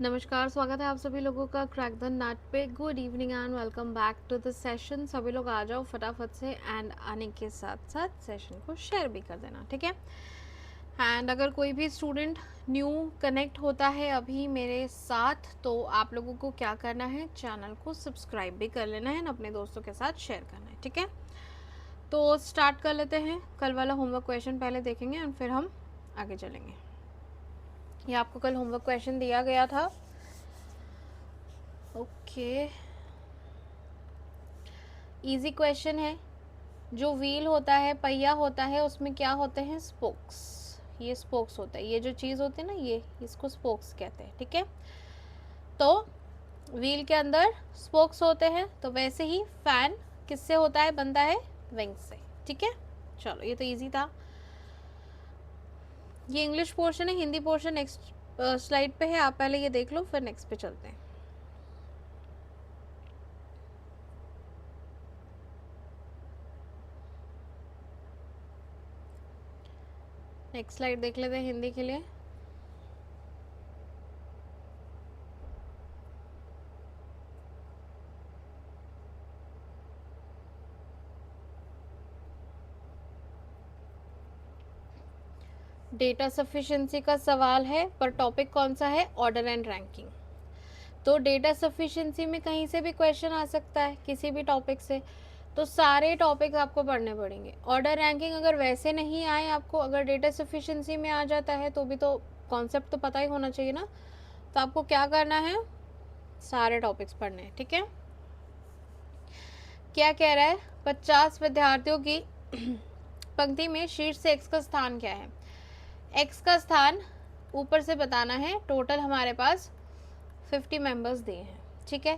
नमस्कार, स्वागत है आप सभी लोगों का क्रैक द नट पे। Good evening and welcome back to the session. सभी लोग आ जाओ फटाफट से एंड आने के साथ साथ सेशन को शेयर भी कर देना, ठीक है। एंड अगर कोई भी स्टूडेंट न्यू कनेक्ट होता है अभी मेरे साथ, तो आप लोगों को क्या करना है, चैनल को सब्सक्राइब भी कर लेना है और अपने दोस्तों के साथ शेयर करना है, ठीक है। तो स्टार्ट कर लेते हैं। कल वाला होमवर्क क्वेश्चन पहले देखेंगे एंड फिर हम आगे चलेंगे। ये आपको कल होमवर्क क्वेश्चन दिया गया था। ओके, इजी क्वेश्चन है। जो व्हील होता है, पहिया होता है, उसमें क्या होते हैं, स्पोक्स। ये स्पोक्स होता है, ये जो चीज़ होती है ना, ये इसको स्पोक्स कहते हैं, ठीक है। तो व्हील के अंदर स्पोक्स होते हैं, तो वैसे ही फैन किससे होता है, बनता है विंग से, ठीक है। चलो, ये तो इजी था। ये इंग्लिश पोर्शन है, हिंदी पोर्शन नेक्स्ट स्लाइड पे है। आप पहले ये देख लो, फिर नेक्स्ट पे चलते हैं। नेक्स्ट स्लाइड देख लेते हैं हिंदी के लिए। डेटा सफिशिएंसी का सवाल है, पर टॉपिक कौन सा है, ऑर्डर एंड रैंकिंग। तो डेटा सफिशिएंसी में कहीं से भी क्वेश्चन आ सकता है, किसी भी टॉपिक से। तो सारे टॉपिक आपको पढ़ने पड़ेंगे। ऑर्डर रैंकिंग अगर वैसे नहीं आए आपको, अगर डेटा सफिशिएंसी में आ जाता है तो भी तो कॉन्सेप्ट तो पता ही होना चाहिए ना। तो आपको क्या करना है, सारे टॉपिक्स पढ़ने हैं, ठीक है। क्या कह रहा है, 50 विद्यार्थियों की पंक्ति में शीर्ष से एक्स का स्थान क्या है। एक्स का स्थान ऊपर से बताना है। टोटल हमारे पास 50 मेंबर्स दिए हैं, ठीक है।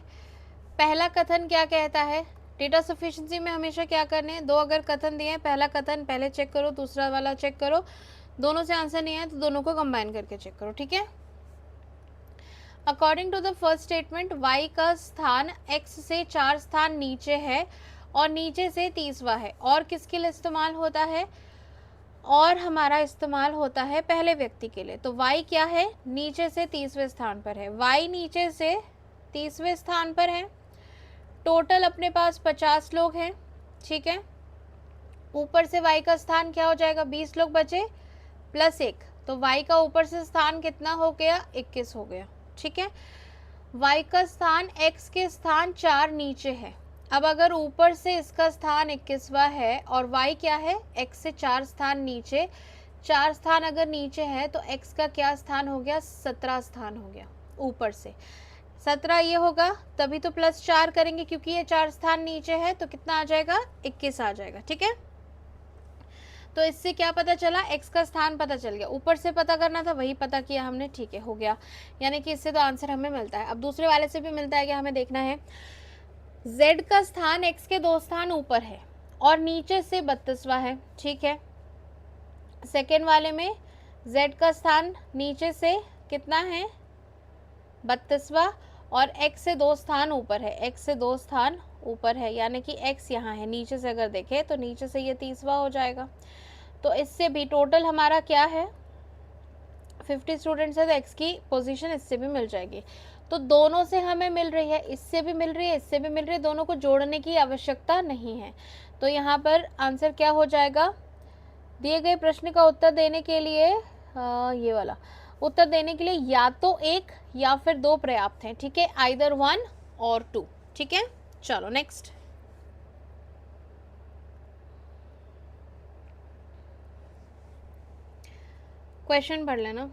पहला कथन क्या कहता है, डेटा सफिशिएंसी में हमेशा क्या करने हैं, दो अगर कथन दिए हैं, पहला कथन पहले चेक करो, दूसरा वाला चेक करो। दोनों से आंसर नहीं आया तो दोनों को कंबाइन करके चेक करो, ठीक है। According to the first statement, y का स्थान x से 4 स्थान नीचे है और नीचे से 30वां है। और किसके लिए इस्तेमाल होता है, और हमारा इस्तेमाल होता है पहले व्यक्ति के लिए। तो y क्या है, नीचे से 30वें स्थान पर है। y नीचे से 30वें स्थान पर है। टोटल अपने पास 50 लोग हैं, ठीक है। ऊपर से y का स्थान क्या हो जाएगा, 20 लोग बचे प्लस 1, तो y का ऊपर से स्थान कितना हो गया, 21 हो गया, ठीक है। y का स्थान x के स्थान 4 नीचे है। अब अगर ऊपर से इसका स्थान 21वां है और y क्या है, x से 4 स्थान नीचे, 4 स्थान अगर नीचे है तो x का क्या स्थान हो गया, 17 स्थान हो गया। ऊपर से 17 ये होगा, तभी तो प्लस 4 करेंगे क्योंकि ये 4 स्थान नीचे है, तो कितना आ जाएगा, 21 आ जाएगा, ठीक है। तो इससे क्या पता चला, x का स्थान पता चल गया। ऊपर से पता करना था, वही पता किया हमने, ठीक है, हो गया। यानी कि इससे तो आंसर हमें मिलता है। अब दूसरे वाले से भी मिलता है कि हमें देखना है, z का स्थान x के 2 स्थान ऊपर है और नीचे से 32वां है, ठीक है। सेकेंड वाले में z का स्थान नीचे से कितना है, 32वां, और x से 2 स्थान ऊपर है, x से 2 स्थान ऊपर है, यानी कि x यहाँ है। नीचे से अगर देखें तो नीचे से ये 30वां हो जाएगा। तो इससे भी टोटल हमारा क्या है, 50 स्टूडेंट्स है, तो x की पोजीशन इससे भी मिल जाएगी। तो दोनों से हमें मिल रही है, इससे भी मिल रही है, इससे भी मिल रही है, दोनों को जोड़ने की आवश्यकता नहीं है। तो यहाँ पर आंसर क्या हो जाएगा, दिए गए प्रश्न का उत्तर देने के लिए ये वाला उत्तर देने के लिए या तो 1 या फिर 2 पर्याप्त हैं, ठीक है। आइदर 1 और 2, ठीक है। चलो नेक्स्ट क्वेश्चन पढ़ लेना,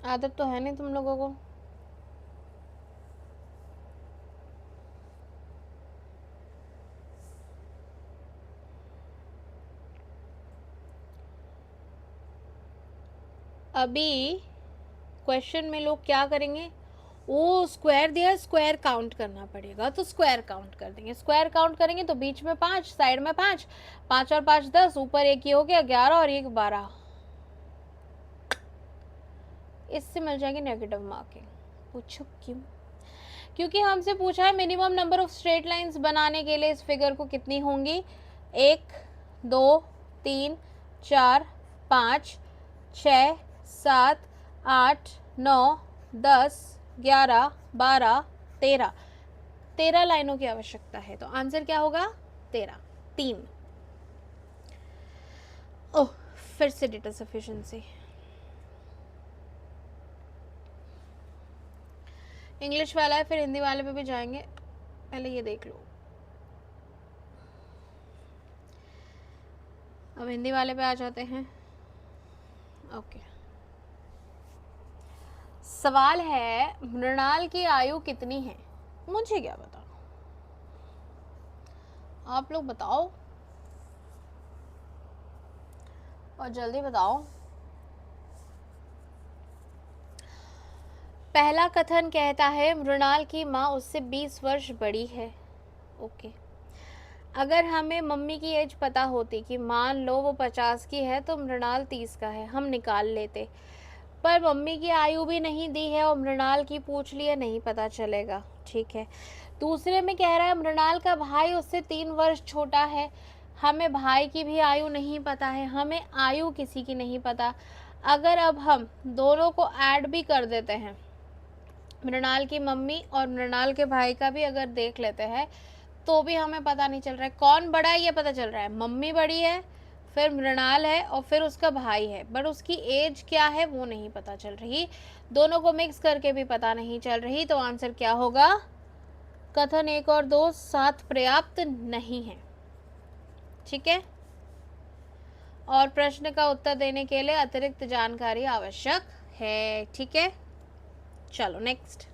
आदत तो है नहीं तुम लोगों को। अभी क्वेश्चन में लोग क्या करेंगे, वो स्क्वायर दिया, स्क्वायर काउंट करना पड़ेगा, तो स्क्वायर काउंट कर देंगे। स्क्वायर काउंट करेंगे तो बीच में 5, साइड में 5, 5 और 5 10, ऊपर एक, ये हो गया 11 और एक 12। इससे मिल जाएगी नेगेटिव मार्किंग। पूछो क्यों, क्योंकि हमसे पूछा है minimum number of straight lines बनाने के लिए इस फिगर को कितनी होंगी, 1 2 3 4 5 6 7 8 9 10 11, 12, 13, 13 लाइनों की आवश्यकता है, तो आंसर क्या होगा? 13, 3। ओह, फिर से डेटा सफिशिएंसी। इंग्लिश वाला है, फिर हिंदी वाले पे भी जाएंगे, पहले ये देख लो। अब हिंदी वाले पे आ जाते हैं। ओके, सवाल है मृणाल की आयु कितनी है? मुझे क्या पता, आप लोग बताओ और जल्दी बताओ। पहला कथन कहता है मृणाल की माँ उससे 20 वर्ष बड़ी है। ओके, अगर हमें मम्मी की एज पता होती कि मान लो वो 50 की है तो मृणाल 30 का है, हम निकाल लेते, पर मम्मी की आयु भी नहीं दी है और मृणाल की पूछ लिए, नहीं पता चलेगा। ठीक है, दूसरे में कह रहा है मृणाल का भाई उससे 3 वर्ष छोटा है, हमें भाई की भी आयु नहीं पता है, हमें आयु किसी की नहीं पता। अगर अब हम दोनों को ऐड भी कर देते हैं, मृणाल की मम्मी और मृणाल के भाई का भी अगर देख लेते हैं, तो भी हमें पता नहीं चल रहा है कौन बड़ा है। ये पता चल रहा है मम्मी बड़ी है, फिर मृणाल है और फिर उसका भाई है, बट उसकी एज क्या है वो नहीं पता चल रही। दोनों को मिक्स करके भी पता नहीं चल रही, तो आंसर क्या होगा? कथन 1 और 2 साथ पर्याप्त नहीं है। ठीक है, और प्रश्न का उत्तर देने के लिए अतिरिक्त जानकारी आवश्यक है। ठीक है, चलो नेक्स्ट।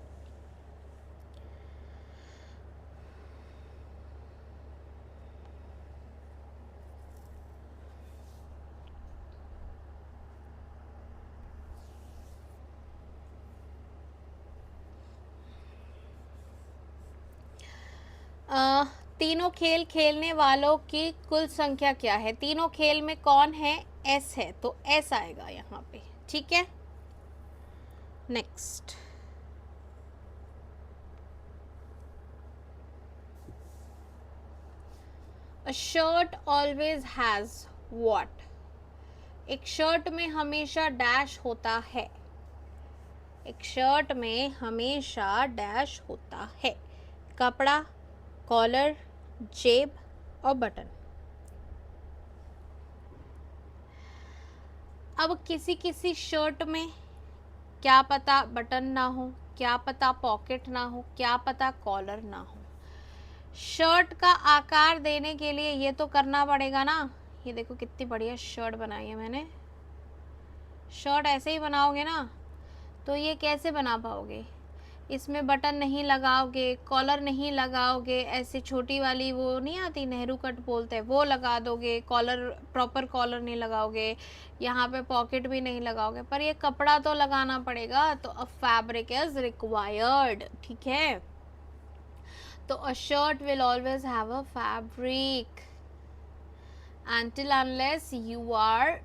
तीनों खेल खेलने वालों की कुल संख्या क्या है? तीनों खेल में कौन है? एस है, तो एस आएगा यहाँ पे। ठीक है, next. A shirt always has what? एक शर्ट में हमेशा डैश होता है, एक शर्ट में हमेशा डैश होता है। कपड़ा, कॉलर, जेब और बटन। अब किसी किसी शर्ट में क्या पता बटन ना हो, क्या पता पॉकेट ना हो, क्या पता कॉलर ना हो। शर्ट का आकार देने के लिए ये तो करना पड़ेगा ना। ये देखो कितनी बढ़िया शर्ट बनाई है मैंने। शर्ट ऐसे ही बनाओगे ना तो ये कैसे बना पाओगे? इसमें बटन नहीं लगाओगे, कॉलर नहीं लगाओगे, ऐसे छोटी वाली वो नहीं आती नेहरू कट बोलते हैं वो लगा दोगे, कॉलर प्रॉपर कॉलर नहीं लगाओगे, यहाँ पे पॉकेट भी नहीं लगाओगे, पर ये कपड़ा तो लगाना पड़ेगा, तो अ फैब्रिक इज रिक्वायर्ड। ठीक है, तो a shirt will always have a fabric until unless you are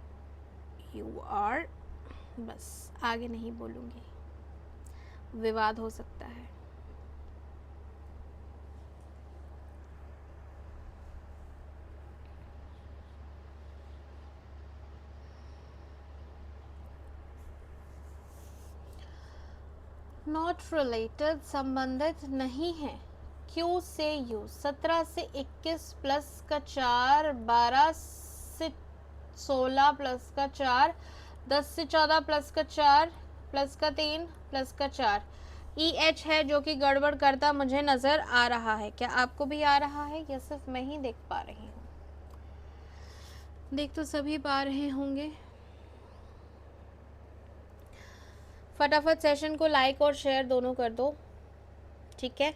बस आगे नहीं बोलूंगी, विवाद हो सकता है। नॉट रिलेटेड, संबंधित नहीं है। क्यू से यू, 17 से 21 प्लस का 4, 12 से 16 प्लस का 4, 10 से 14 प्लस का 4 प्लस का 3 प्लस का 4। ई एच है जो कि गड़बड़ करता मुझे नज़र आ रहा है। क्या आपको भी आ रहा है या सिर्फ मैं ही देख पा रही हूँ? देख तो सभी पा रहे होंगे। फटाफट सेशन को लाइक और शेयर दोनों कर दो। ठीक है,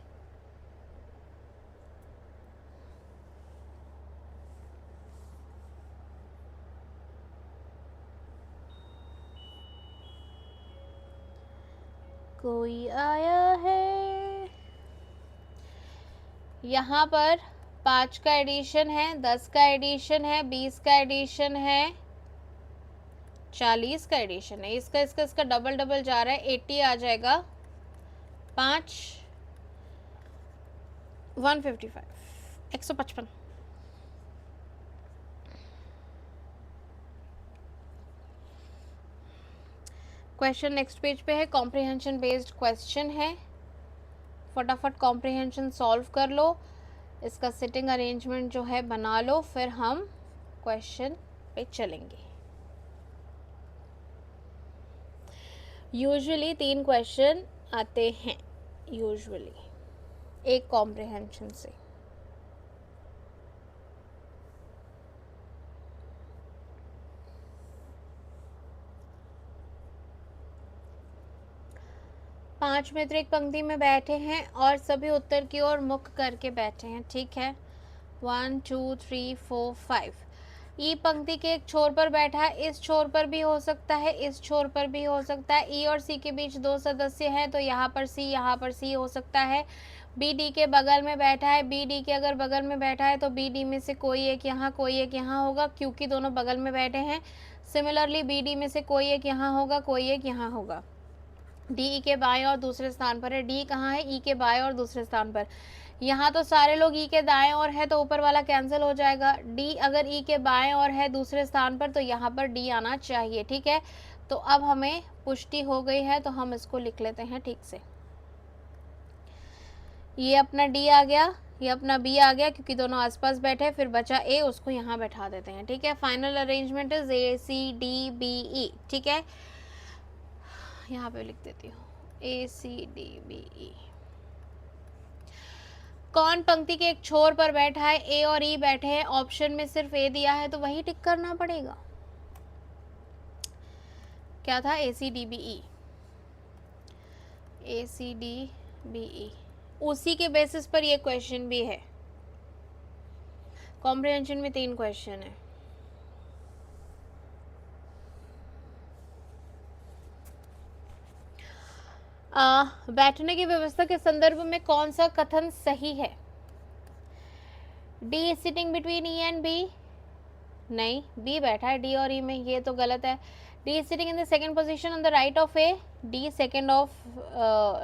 कोई आया है यहाँ पर? 5 का एडिशन है, 10 का एडिशन है, 20 का एडिशन है, 40 का एडिशन है। इसका इसका इसका डबल डबल जा रहा है, 80 आ जाएगा। 5 155 155। क्वेश्चन नेक्स्ट पेज पे है, कॉम्प्रिहेंशन बेस्ड क्वेश्चन है, फटाफट कॉम्प्रिहेंशन सॉल्व कर लो, इसका सिटिंग अरेंजमेंट जो है बना लो, फिर हम क्वेश्चन पे चलेंगे। यूजुअली 3 क्वेश्चन आते हैं, यूजुअली एक कॉम्प्रिहेंशन से। पांच मित्र एक पंक्ति में बैठे हैं और सभी उत्तर की ओर मुख करके बैठे हैं, ठीक है। 1 2 3 4 5। ई पंक्ति के एक छोर पर बैठा है, इस छोर पर भी हो सकता है, इस छोर पर भी हो सकता है। ई और सी के बीच 2 सदस्य हैं, तो यहाँ पर सी हो सकता है। बी डी के बगल में बैठा है, बी डी के अगर बगल में बैठा है तो बी डी में से कोई एक यहाँ, कोई एक यहाँ होगा, क्योंकि दोनों बगल में बैठे हैं। सिमिलरली बी डी में से कोई एक यहाँ होगा, कोई एक यहाँ होगा। डी ई के बाएं और दूसरे स्थान पर है, डी कहाँ है, ई के बाएं और दूसरे स्थान पर। यहाँ तो सारे लोग ई के दाएं और है, तो ऊपर वाला कैंसिल हो जाएगा। डी अगर ई के बाएं और है दूसरे स्थान पर, तो यहाँ पर डी आना चाहिए, ठीक है। तो अब हमें पुष्टि हो गई है, तो हम इसको लिख लेते हैं ठीक से। ये अपना डी आ गया, ये अपना बी आ गया, क्योंकि दोनों आसपास बैठे। फिर बचा ए, उसको यहाँ बैठा देते हैं, ठीक है। Final arrangement is A C D B E, ठीक है। यहाँ पे लिख देती हूँ ए सी डी बी ई। कौन पंक्ति के एक छोर पर बैठा है, ए और ई बैठे हैं। ऑप्शन में सिर्फ ए दिया है, तो वही टिक करना पड़ेगा। क्या था, A C D B E, A C D B ई। उसी के बेसिस पर ये क्वेश्चन भी है। कॉम्प्रिहेंशन में 3 क्वेश्चन है। बैठने की व्यवस्था के संदर्भ में कौन सा कथन सही है। D is sitting between E and B, नहीं, बी बैठा है डी और ई में, ये तो गलत है। D is sitting in the second position on the right of A, D second of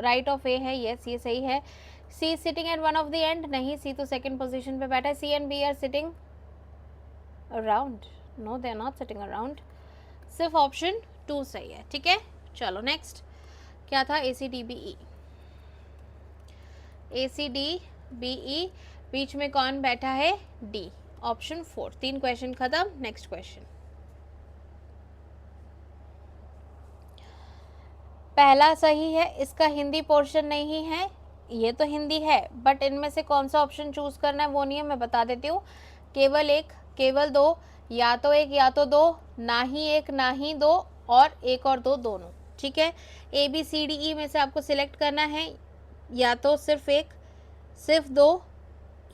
right of A है, यस ये सही है। C is sitting at one of the end, नहीं, सी तो सेकंड पोजीशन पे बैठा है। C and B are sitting around, no they are not sitting around, सिर्फ ऑप्शन 2 सही है, ठीक है। चलो नेक्स्ट क्या था, A C D B E, A C D B ई, बीच में कौन बैठा है, डी, ऑप्शन 4। 3 क्वेश्चन खत्म, नेक्स्ट क्वेश्चन। पहला सही है, इसका हिंदी पोर्शन नहीं है, ये तो हिंदी है, बट इनमें से कौन सा ऑप्शन चूज करना है वो नहीं है, मैं बता देती हूँ। केवल एक, केवल दो, या तो एक या तो दो, ना ही एक ना ही दो, और एक और दो दोनों, ठीक है। A B C D E में से आपको सिलेक्ट करना है, या तो सिर्फ एक, सिर्फ दो,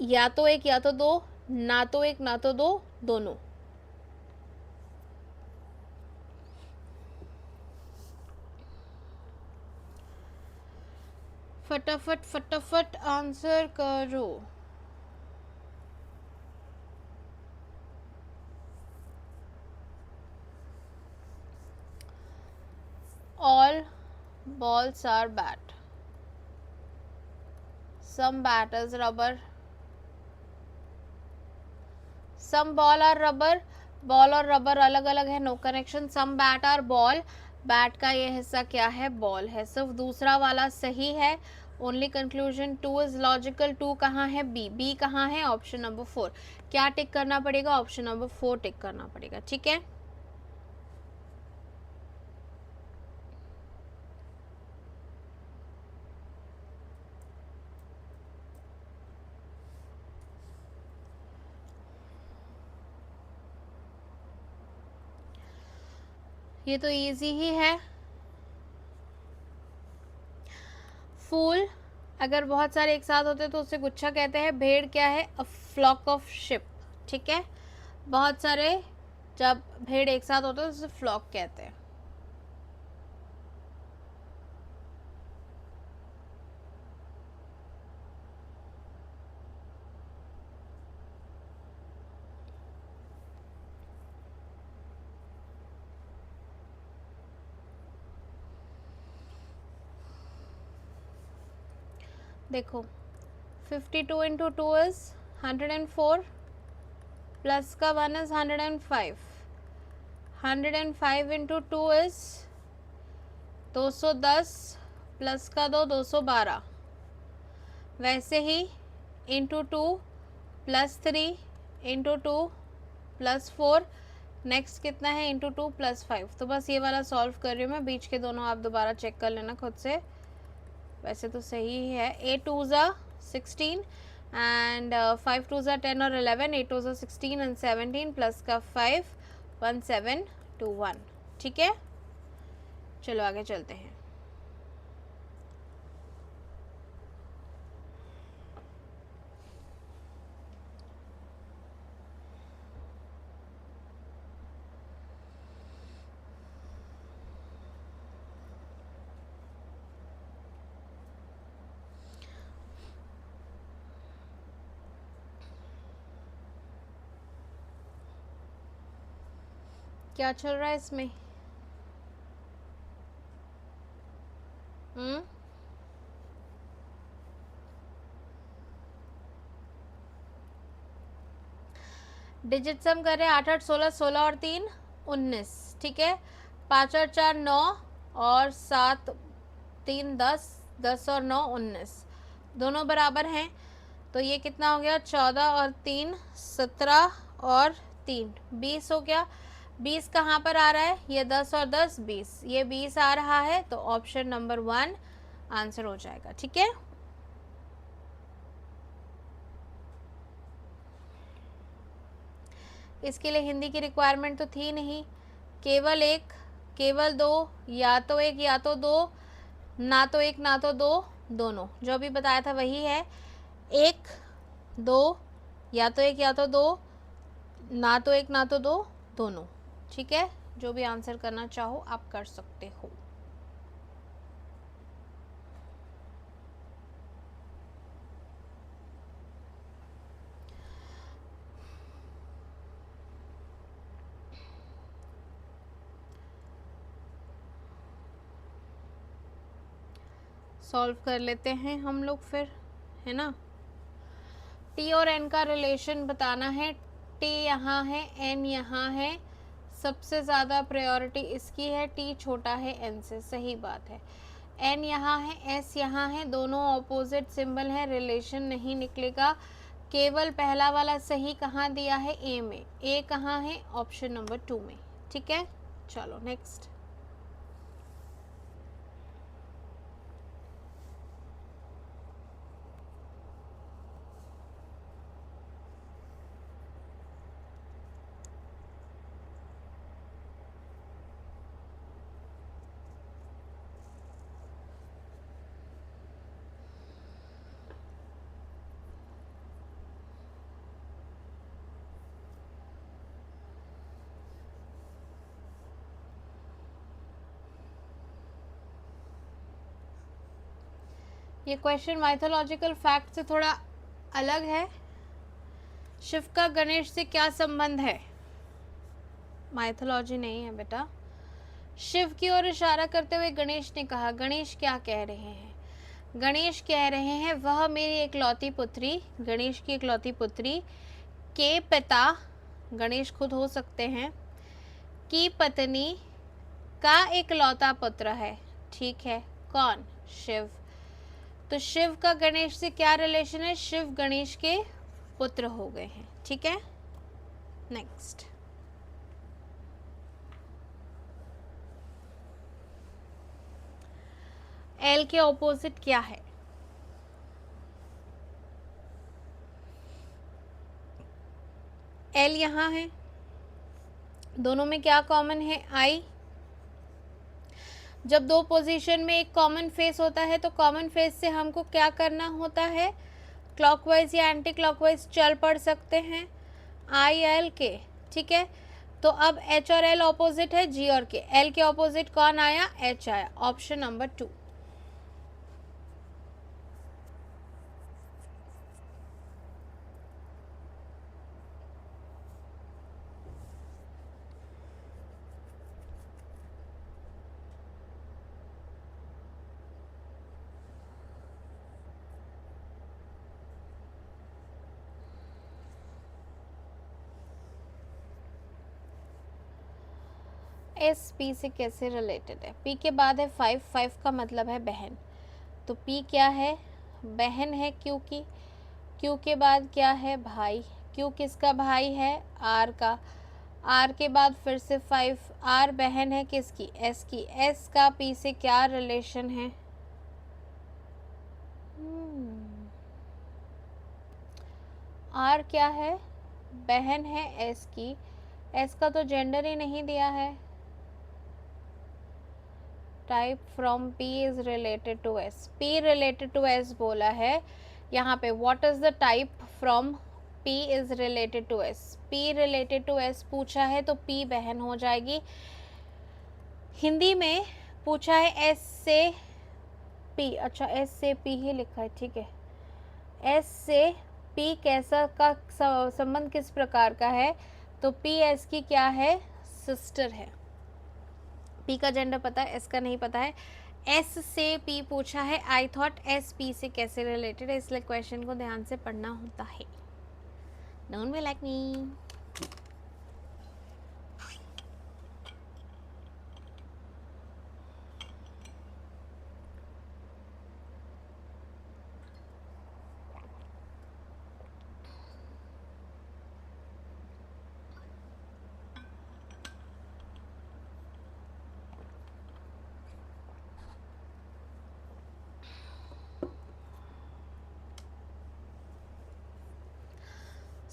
या तो एक या तो दो, ना तो एक ना तो दो, दोनों। फटाफट फटाफट आंसर करो। All balls are bat. Some bat is rubber. Some ball are rubber. Ball और रबर अलग अलग है, no connection. Some bat are ball, bat का ये हिस्सा क्या है, बॉल है, सिर्फ दूसरा वाला सही है। Only conclusion 2 is logical. 2 कहाँ है, बी, बी कहाँ है, ऑप्शन नंबर 4। क्या टिक करना पड़ेगा, ऑप्शन नंबर 4 टिक करना पड़ेगा, ठीक है। ये तो इजी ही है। फूल अगर बहुत सारे एक साथ होते तो उसे गुच्छा कहते हैं। भेड़ क्या है, अ फ्लॉक ऑफ शिप, ठीक है। बहुत सारे जब भेड़ एक साथ होते हैं तो उसे फ्लॉक कहते हैं। देखो 52 इंटू 2 इज 104, प्लस का 1 इज 105, 105 इंटू 2 इज 210 प्लस का 212, वैसे ही into 2 plus 3 into 2 plus 4, next कितना है इंटू 2 प्लस 5। तो बस ये वाला सॉल्व कर रही हूँ मैं, बीच के दोनों आप दोबारा चेक कर लेना खुद से। वैसे तो सही ही है। 8 2 ज़ा 16 एंड 5 2 ज़ा 10 और 11, 8 2 ज़ा 16 एंड 17 प्लस का 5, 1721। ठीक है, चलो आगे चलते हैं। क्या चल रहा है इसमें? डिजिट सम कर रहे हैं। 8 8 16, 16 और 3 19। ठीक है, 5 और 4 9 और 7 3 10, 10 और 9 19, दोनों बराबर हैं। तो ये कितना हो गया? 14 और 3 17 और 3 20 हो गया। 20 कहाँ पर आ रहा है? ये 10 और 10 20, ये 20 आ रहा है। तो ऑप्शन नंबर 1 आंसर हो जाएगा। ठीक है, इसके लिए हिंदी की रिक्वायरमेंट तो थी नहीं, केवल एक, केवल दो, या तो एक या तो दो, ना तो एक ना तो दो, दोनों। जो भी बताया था वही है, एक दो, या तो एक या तो दो, ना तो एक ना तो दो, दोनों। ठीक है, जो भी आंसर करना चाहो आप कर सकते हो। सॉल्व कर लेते हैं हम लोग फिर, है ना। टी और एन का रिलेशन बताना है। टी यहाँ है, एन यहाँ है, सबसे ज़्यादा प्रायोरिटी इसकी है, टी छोटा है एन से, सही बात है। एन यहाँ है, एस यहाँ है, दोनों ऑपोजिट सिंबल है, रिलेशन नहीं निकलेगा। केवल पहला वाला सही कहाँ दिया है? ए में। ए कहाँ है? ऑप्शन नंबर 2 में। ठीक है, चलो नेक्स्ट। ये क्वेश्चन माइथोलॉजिकल फैक्ट से थोड़ा अलग है। शिव का गणेश से क्या संबंध है? माइथोलॉजी नहीं है बेटा। शिव की ओर इशारा करते हुए गणेश ने कहा, गणेश क्या कह रहे हैं? गणेश कह रहे हैं वह मेरी इकलौती पुत्री, गणेश की इकलौती पुत्री के पिता, गणेश खुद हो सकते हैं, की पत्नी का इकलौता पुत्र है। ठीक है, कौन? शिव। तो शिव का गणेश से क्या रिलेशन है? शिव गणेश के पुत्र हो गए हैं। ठीक है, नेक्स्ट। एल के ऑपोजिट क्या है? एल यहाँ है, दोनों में क्या कॉमन है? आई। जब दो पोजीशन में एक कॉमन फेस होता है तो कॉमन फेस से हमको क्या करना होता है? क्लॉकवाइज या एंटी क्लॉकवाइज चल पड़ सकते हैं, आई एल के। ठीक है, तो अब एच और एल ऑपोजिट है, जी और के। एल के ऑपोजिट कौन आया? एच आया, ऑप्शन नंबर 2। एस पी से कैसे रिलेटेड है? पी के बाद है 5, 5 का मतलब है बहन, तो पी क्या है? बहन है क्यू की। क्यू के बाद क्या है? भाई। क्यू किसका भाई है? आर का। आर के बाद फिर से 5, आर बहन है किसकी? एस की। एस का पी से क्या रिलेशन है? आर क्या है? बहन है एस की। एस का तो जेंडर ही नहीं दिया है। Type from P is related to S, P related to S बोला है यहाँ पे। What is the type from P is related to S? P related to S पूछा है तो पी बहन हो जाएगी। हिंदी में पूछा है एस से पी, अच्छा एस से पी ही लिखा है, ठीक है। एस से पी कैसा का संबंध किस प्रकार का है? तो पी एस की क्या है? सिस्टर है। पी का जेंडर पता है, एस का नहीं पता है। एस से पी पूछा है, आई थॉट एस पी से कैसे रिलेटेड है, इसलिए क्वेश्चन को ध्यान से पढ़ना होता है। Don't be like me.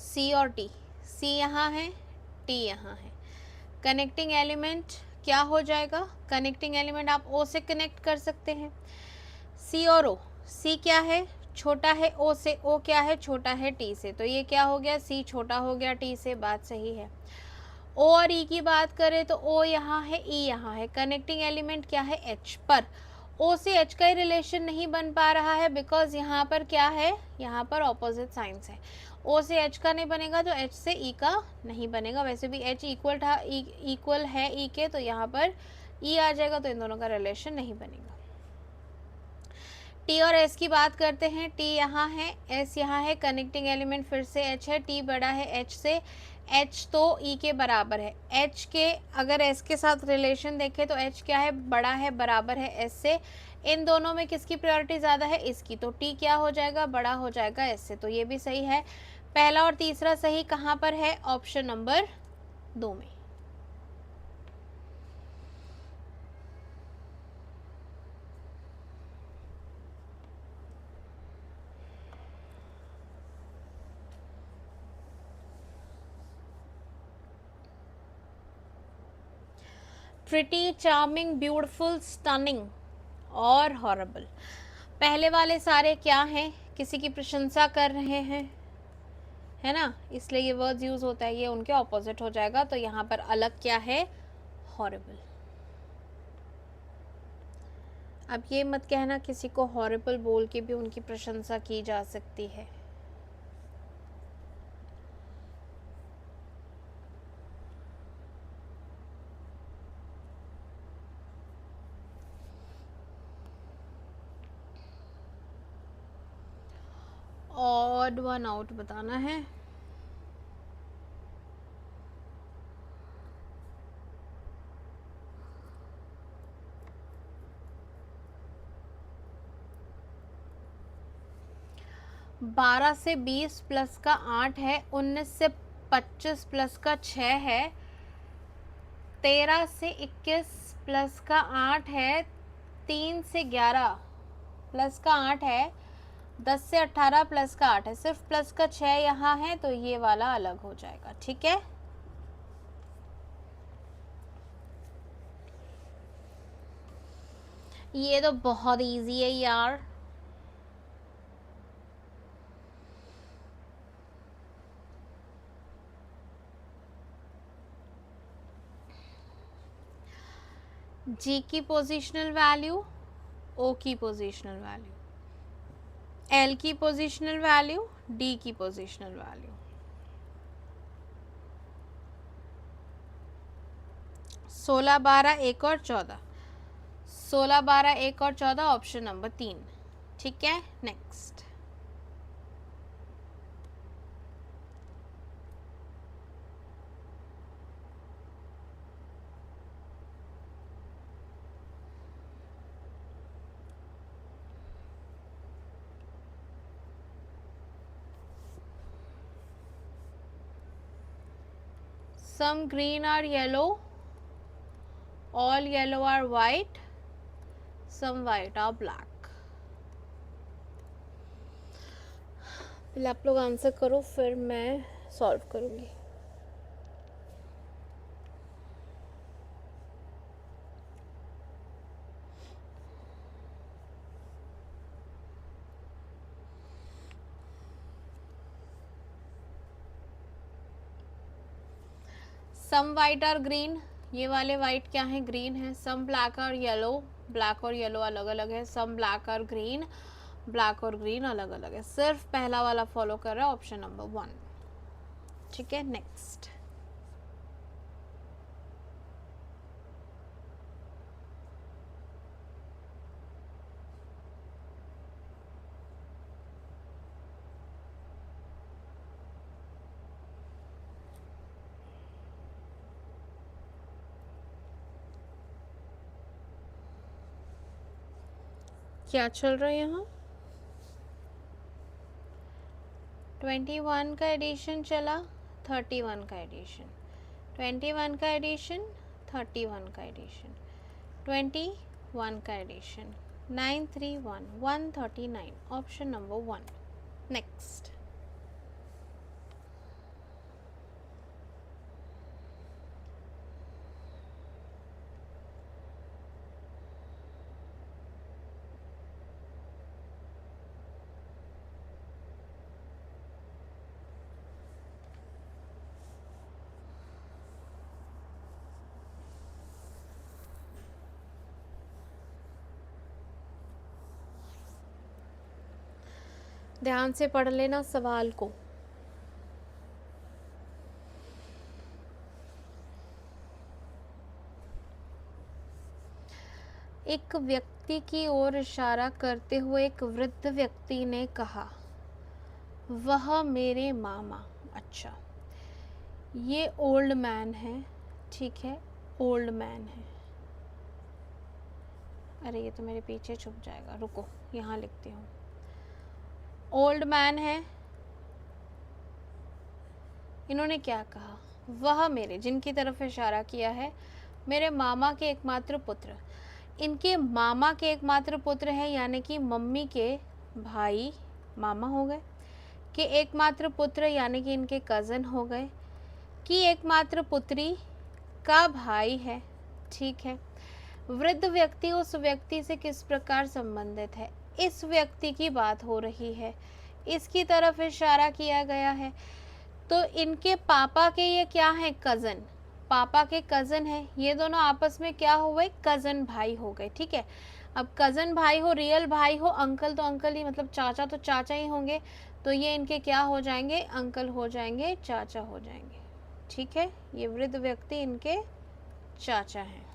C और टी, सी यहाँ है, टी यहाँ है। कनेक्टिंग एलिमेंट क्या हो जाएगा? कनेक्टिंग एलिमेंट आप ओ से कनेक्ट कर सकते हैं। सी और ओ, सी क्या है? छोटा है ओ से, ओ क्या है? छोटा है टी से, तो ये क्या हो गया? सी छोटा हो गया टी से, बात सही है। ओ और ई की बात करें तो ओ यहाँ है, ई यहाँ है। कनेक्टिंग एलिमेंट क्या है? एच। पर ओ से एच का ही रिलेशन नहीं बन पा रहा है, बिकॉज यहाँ पर क्या है? यहाँ पर ऑपोजिट साइंस है। ओ से एच का नहीं बनेगा तो एच से ई का नहीं बनेगा। वैसे भी एच इक्वल था, इक्वल है ई के, तो यहाँ पर ई आ जाएगा, तो इन दोनों का रिलेशन नहीं बनेगा। टी और एस की बात करते हैं। टी यहाँ है, एस यहाँ है। कनेक्टिंग एलिमेंट फिर से एच है, टी बड़ा है एच से। एच तो ई के बराबर है। एच के अगर एस के साथ रिलेशन देखें तो एच क्या है? बड़ा है, बराबर है एस से। इन दोनों में किसकी प्रायोरिटी ज़्यादा है? इसकी, तो टी क्या हो जाएगा? बड़ा हो जाएगा एस से, तो ये भी सही है। पहला और तीसरा सही कहाँ पर है? ऑप्शन नंबर 2 में। प्रिटी, चार्मिंग, ब्यूटीफुल, स्टनिंग और हॉरेबल। पहले वाले सारे क्या हैं? किसी की प्रशंसा कर रहे हैं, है ना, इसलिए ये वर्ड्स यूज होता है। ये उनके ऑपोजिट हो जाएगा, तो यहाँ पर अलग क्या है? हॉरेबल। अब ये मत कहना किसी को हॉरेबल बोल के भी उनकी प्रशंसा की जा सकती है। ऑड वन आउट बताना है। बारह से 20 प्लस का 8 है। 19 से 25 प्लस का 6 है। 13 से 21 प्लस का 8 है। 3 से 11 प्लस का 8 है। 10 से 18 प्लस का 8 है। सिर्फ प्लस का 6 यहाँ है, तो ये वाला अलग हो जाएगा, ठीक है। ये तो बहुत इजी है यार। जी की पोजिशनल वैल्यू, ओ की पोजिशनल वैल्यू, एल की पोजिशनल वैल्यू, डी की पोजिशनल वैल्यू। 16, 12, 1 और 14। 16, 12, 1 और 14 ऑप्शन नंबर 3, ठीक है। Next. some green are yellow, all yellow are white, some white are black. पहले आप लोग आंसर करो, फिर मैं सॉल्व करूँगी. सम वाइट और ग्रीन, ये वाले वाइट क्या है, ग्रीन है. सम ब्लैक और येलो, ब्लैक और येलो अलग अलग है. सम ब्लैक और ग्रीन, ब्लैक और ग्रीन अलग अलग है. सिर्फ पहला वाला फॉलो कर रहा है, ऑप्शन नंबर 1. ठीक है, नेक्स्ट. क्या चल रहा है यहाँ? 21 का एडिशन चला, 31 का एडिशन, 21 का एडिशन, 31 का एडिशन, 21 का एडिशन, 931 139, ऑप्शन नंबर 1. नेक्स्ट. ध्यान से पढ़ लेना सवाल को. एक व्यक्ति की ओर इशारा करते हुए एक वृद्ध व्यक्ति ने कहा, वह मेरे मामा. अच्छा, ये ओल्ड मैन है. ठीक है, ओल्ड मैन है. अरे ये तो मेरे पीछे छुप जाएगा, रुको यहाँ लिखती हूँ. ओल्ड मैन है. इन्होंने क्या कहा, वह मेरे, जिनकी तरफ इशारा किया है, मेरे मामा के एकमात्र पुत्र. इनके मामा के एकमात्र पुत्र हैं, यानी कि मम्मी के भाई मामा हो गए, कि एकमात्र पुत्र यानी कि इनके कज़न हो गए, कि एकमात्र पुत्री का भाई है. ठीक है. वृद्ध व्यक्ति उस व्यक्ति से किस प्रकार संबंधित है, इस व्यक्ति की बात हो रही है, इसकी तरफ इशारा किया गया है. तो इनके पापा के ये क्या है, कज़न, पापा के कज़न है. ये दोनों आपस में क्या हुए, कज़न भाई हो गए. ठीक है. अब कज़न भाई हो, रियल भाई हो, अंकल तो अंकल ही, मतलब चाचा तो चाचा ही होंगे, तो ये इनके क्या हो जाएंगे, अंकल हो जाएंगे, चाचा हो जाएंगे. ठीक है. ये वृद्ध व्यक्ति इनके चाचा हैं.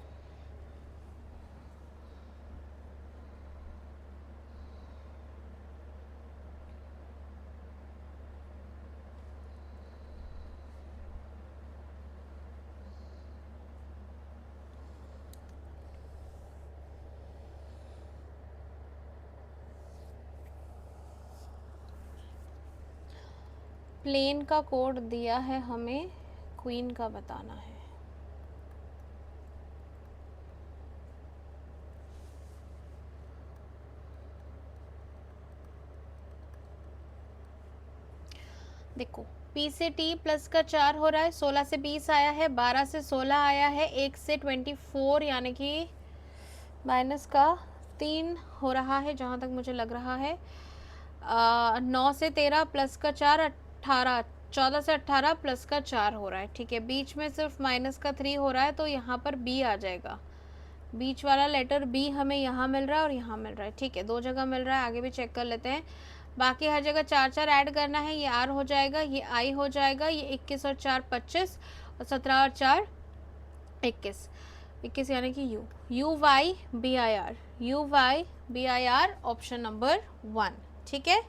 प्लेन का कोड दिया है हमें, क्वीन का बताना है. देखो, P से T प्लस का 4 हो रहा है, 16 से 20 आया है, 12 से 16 आया है, 1 से 24 यानी कि माइनस का 3 हो रहा है जहाँ तक मुझे लग रहा है. 9 से 13 प्लस का 4 18, 14 से 18 प्लस का 4 हो रहा है. ठीक है. बीच में सिर्फ माइनस का 3 हो रहा है, तो यहाँ पर B आ जाएगा. बीच वाला लेटर B हमें यहाँ मिल रहा है और यहाँ मिल रहा है. ठीक है, 2 जगह मिल रहा है. आगे भी चेक कर लेते हैं. बाकी हर जगह 4 ऐड करना है. ये R हो जाएगा, ये I हो जाएगा, ये 21 और 4 25 और 17 और 4 21, 21 यानी कि U Y B I R, U Y B I R, option number 1. ठीक है,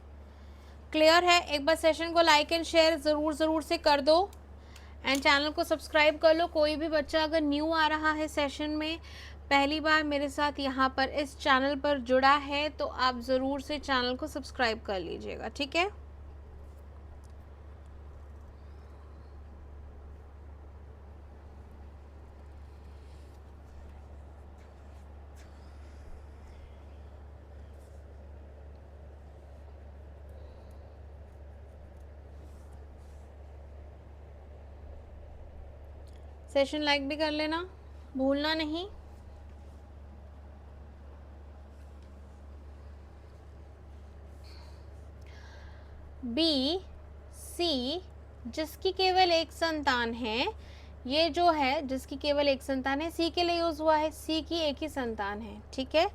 क्लियर है. एक बार सेशन को लाइक एंड शेयर ज़रूर से कर दो, एंड चैनल को सब्सक्राइब कर लो. कोई भी बच्चा अगर न्यू आ रहा है सेशन में, पहली बार मेरे साथ यहाँ पर इस चैनल पर जुड़ा है, तो आप ज़रूर से चैनल को सब्सक्राइब कर लीजिएगा. ठीक है. सेशन लाइक भी कर लेना, भूलना नहीं। बी, सी जिसकी केवल एक संतान है, ये जो है जिसकी केवल एक संतान है, सी के लिए यूज हुआ है, सी की एक ही संतान है, ठीक है,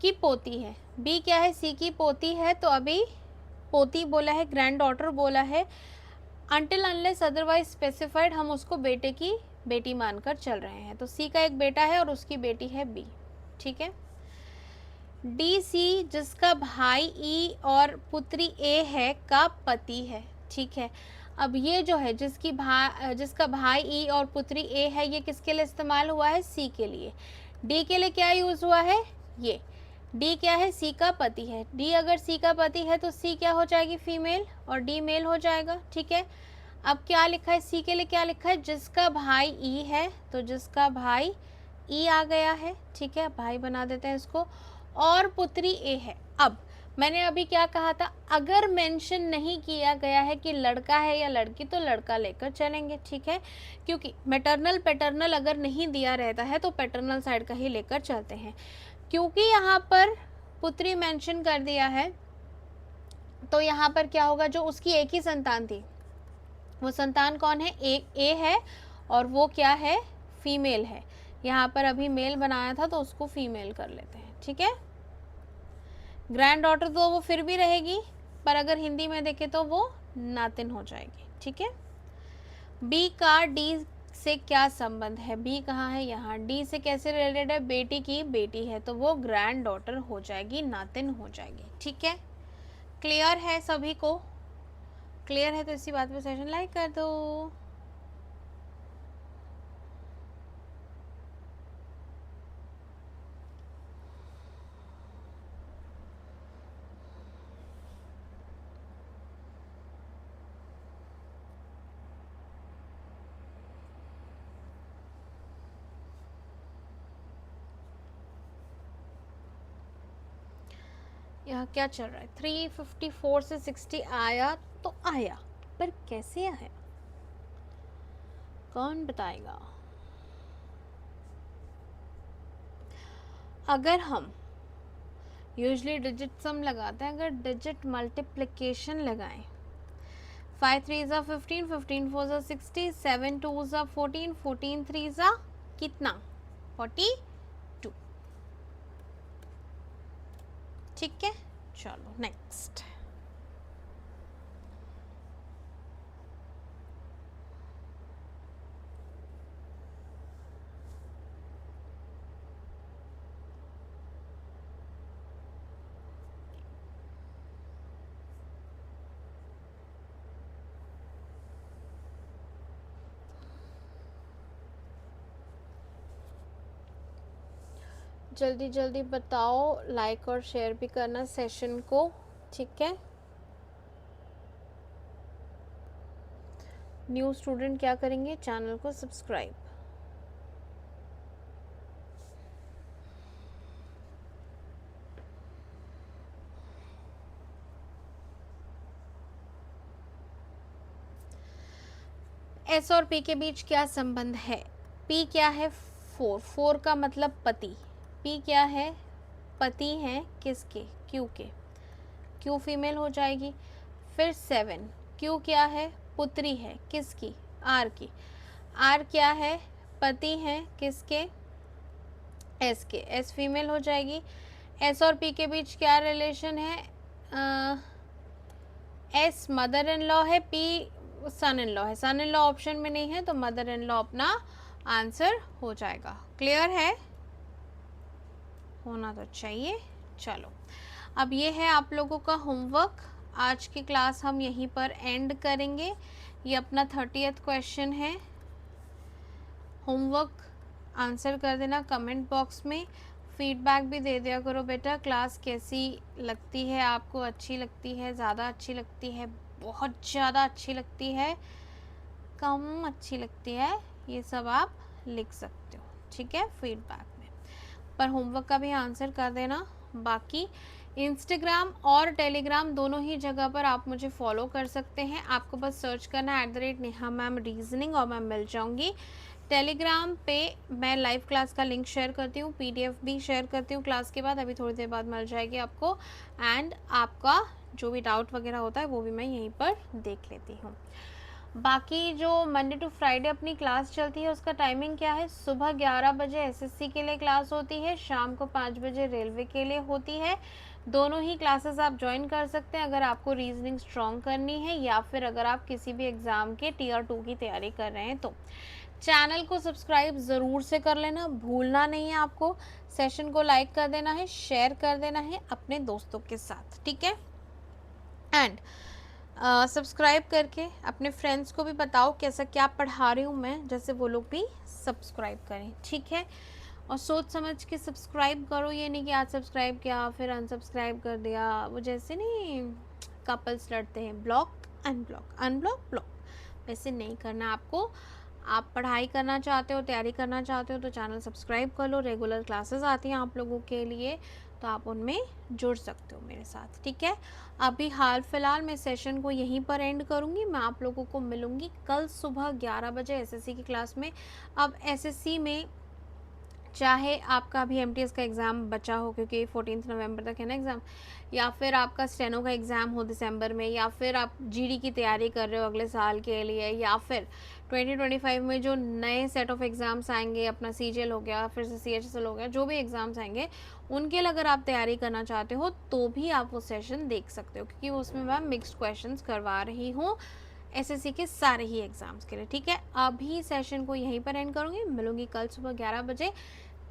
की पोती है। बी क्या है, सी की पोती है, तो अभी पोती बोला है, ग्रैंड डॉटर बोला है, अनटिल अनलेस अदरवाइज स्पेसिफाइड हम उसको बेटे की बेटी मानकर चल रहे हैं। तो सी का एक बेटा है और उसकी बेटी है बी, ठीक है। डी, सी जिसका भाई ई और पुत्री ए है का पति है, ठीक है। अब ये जो है जिसका भाई ई और पुत्री ए है, ये किसके लिए इस्तेमाल हुआ है, सी के लिए। डी के लिए क्या यूज हुआ है, ये डी क्या है, सी का पति है। डी अगर सी का पति है तो सी क्या हो जाएगी, फीमेल, और डी मेल हो जाएगा, ठीक है। अब क्या लिखा है, सी के लिए क्या लिखा है, जिसका भाई ई है, तो जिसका भाई ई आ गया है, ठीक है, भाई बना देते हैं इसको, और पुत्री ए है। अब मैंने अभी क्या कहा था, अगर मेंशन नहीं किया गया है कि लड़का है या लड़की तो लड़का लेकर चलेंगे, ठीक है, क्योंकि मैटरनल पैटर्नल अगर नहीं दिया रहता है तो पैटर्नल साइड का ही लेकर चलते हैं। क्योंकि यहाँ पर पुत्री मेंशन कर दिया है तो यहाँ पर क्या होगा, जो उसकी एक ही संतान थी वो संतान कौन है, ए है, और वो क्या है, फीमेल है। यहाँ पर अभी मेल बनाया था तो उसको फीमेल कर लेते हैं, ठीक है। ग्रैंड डॉटर तो वो फिर भी रहेगी, पर अगर हिंदी में देखें तो वो नातिन हो जाएगी, ठीक है। बी का डी से क्या संबंध है, बी कहाँ है, यहाँ। डी से कैसे रिलेटेड है, बेटी की बेटी है, तो वो ग्रैंड डॉटर हो जाएगी, नातिन हो जाएगी, ठीक है। क्लियर है सभी को, क्लियर है तो इसी बात पे सेशन लाइक कर दो। यहाँ क्या चल रहा है, 354 से 60 आया तो आया, पर कैसे आया कौन बताएगा। अगर हम यूजली डिजिट सम लगाते हैं, अगर डिजिट मल्टीप्लिकेशन लगाएं, 5 3 ज़ा 15, 15 4 ज़ा 60, 7 2 ज़ा 14, 14 3 ज़ा कितना, 42, ठीक है। चलो नेक्स्ट, जल्दी जल्दी बताओ, लाइक और शेयर भी करना सेशन को, ठीक है। न्यू स्टूडेंट क्या करेंगे, चैनल को सब्सक्राइब। एस और पी के बीच क्या संबंध है, पी क्या है, 4, 4 का मतलब पति, पी क्या है, पति हैं किसके, क्यू के, क्यू फीमेल हो जाएगी। फिर 7, क्यू क्या है, पुत्री है किसकी, आर की, आर क्या है, पति हैं किसके, एस के, एस फीमेल हो जाएगी। एस और पी के बीच क्या रिलेशन है, एस मदर इन लॉ है, पी सन इन लॉ है, सन इन लॉ ऑप्शन में नहीं है तो मदर इन लॉ अपना आंसर हो जाएगा। क्लियर है, होना तो चाहिए। चलो अब ये है आप लोगों का होमवर्क, आज की क्लास हम यहीं पर एंड करेंगे। ये अपना 30th क्वेश्चन है, होमवर्क आंसर कर देना कमेंट बॉक्स में, फीडबैक भी दे दिया करो बेटा, क्लास कैसी लगती है आपको, अच्छी लगती है, ज़्यादा अच्छी लगती है, बहुत ज़्यादा अच्छी लगती है, कम अच्छी लगती है, ये सब आप लिख सकते हो, ठीक है, फीडबैक में। पर होमवर्क का भी आंसर कर देना, बाकी इंस्टाग्राम और टेलीग्राम दोनों ही जगह पर आप मुझे फॉलो कर सकते हैं। आपको बस सर्च करना है @नेहा मैम रीजनिंग और मैं मिल जाऊंगी। टेलीग्राम पे मैं लाइव क्लास का लिंक शेयर करती हूँ, पीडीएफ भी शेयर करती हूँ क्लास के बाद, अभी थोड़ी देर बाद मिल जाएगी आपको। एंड आपका जो भी डाउट वगैरह होता है वो भी मैं यहीं पर देख लेती हूँ। बाकी जो मंडे टू फ्राइडे अपनी क्लास चलती है उसका टाइमिंग क्या है, सुबह 11 बजे एसएससी के लिए क्लास होती है, शाम को 5 बजे रेलवे के लिए होती है। दोनों ही क्लासेस आप ज्वाइन कर सकते हैं अगर आपको रीजनिंग स्ट्रॉन्ग करनी है या फिर अगर आप किसी भी एग्ज़ाम के टियर 2 की तैयारी कर रहे हैं तो। चैनल को सब्सक्राइब ज़रूर से कर लेना, भूलना नहीं है आपको। सेशन को लाइक कर देना है, शेयर कर देना है अपने दोस्तों के साथ, ठीक है। एंड सब्सक्राइब करके अपने फ्रेंड्स को भी बताओ कैसा क्या पढ़ा रही हूँ मैं, जैसे वो लोग भी सब्सक्राइब करें, ठीक है। और सोच समझ के सब्सक्राइब करो, ये नहीं कि आज सब्सक्राइब किया फिर अनसब्सक्राइब कर दिया, वो जैसे नहीं कपल्स लड़ते हैं, ब्लॉक अनब्लॉक अनब्लॉक ब्लॉक, वैसे नहीं करना आपको। आप पढ़ाई करना चाहते हो, तैयारी करना चाहते हो तो चैनल सब्सक्राइब कर लो। रेगुलर क्लासेस आती हैं आप लोगों के लिए तो आप उनमें जुड़ सकते हो मेरे साथ, ठीक है। अभी हाल फिलहाल मैं सेशन को यहीं पर एंड करूँगी। मैं आप लोगों को मिलूँगी कल सुबह 11 बजे एसएससी की क्लास में। अब एसएससी में चाहे आपका अभी एमटीएस का एग्ज़ाम बचा हो क्योंकि 14 नवंबर तक है ना एग्ज़ाम, या फिर आपका स्टेनो का एग्ज़ाम हो दिसंबर में, या फिर आप जीडी की तैयारी कर रहे हो अगले साल के लिए, या फिर 2025 में जो नए सेट ऑफ एग्ज़ाम्स आएंगे, अपना सीजीएल हो गया, फिर से सीएचएसएल हो गया, जो भी एग्ज़ाम्स आएंगे उनके लिए अगर आप तैयारी करना चाहते हो तो भी आप वो सेशन देख सकते हो, क्योंकि उसमें मैं मिक्स्ड क्वेश्चंस करवा रही हूँ एसएससी के सारे ही एग्ज़ाम्स के लिए, ठीक है। अभी सेशन को यहीं पर एंड करूँगी, मिलूंगी कल सुबह 11 बजे।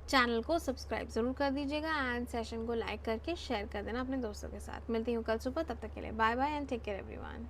चैनल को सब्सक्राइब ज़रूर कर दीजिएगा एंड सेशन को लाइक करके शेयर कर देना अपने दोस्तों के साथ। मिलती हूँ कल सुबह, तब तक के लिए bye bye and take care everyone.